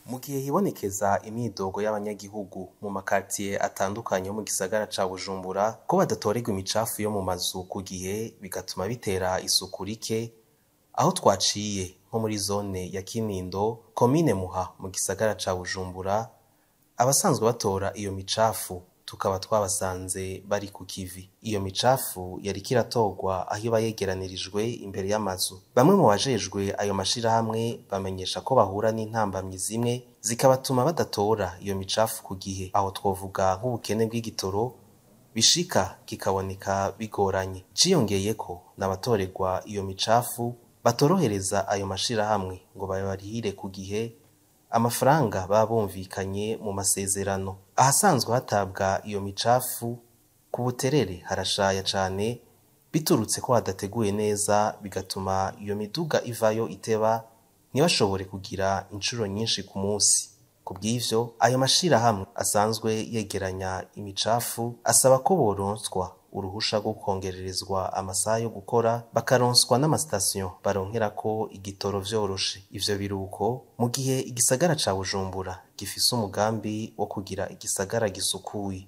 Mu gihe hibonekeza imyidogo y'abanyagihugu mu makartier atandukanye yo mu gisagara ca Bujumbura ko badatorerwa imicafu yo mu mazu ku gihe bigatuma bitera isuku rike, aho twaciye nko muri zone ya Kinindo, komine Muha mu gisagara ca Bujumbura, abasanzwe batora iyo micafu tukaba twabasanze bari ku kivi. Iyo micafu yariko iratorwa aho iba yegeranirijwe imbere y'amazu. Bamwe mu bajejwe ayo mashirahamwe bamenyesha ko bahura n'intambamyi zimwe zikabatuma badatora iyo micafu ku gihe. Aho twovuga nk'ubukene bw'igitoro bishika kikaboneka bigoranye. Ciyongeyeko n'abatorerwa iyo micafu batorohereza ayo mashirahamwe ngo babarihire ku gihe amafaranga baba bumvikanye mu masezerano. Ahasanzwe hatabwa iyo micafu ku buterere harashaya cane biturutse ko hadateguye neza, bigatuma iyo miduga ivayo iteba ntibashobore kugira incuro nyinshi ku munsi. Kubw'ivyo ayo mashirahamwe asanzwe yegeranya imicafu asaba ko boronswa uruhusha rwo kongererezwa amasaha yo gukora, bakaronswa n'amasitasiyo baronkerako igitoro vyoroshe. Ivyo biruko mu gihe igisagara ca Bujumbura gifise umugambi wo kugira igisagara gisukuye.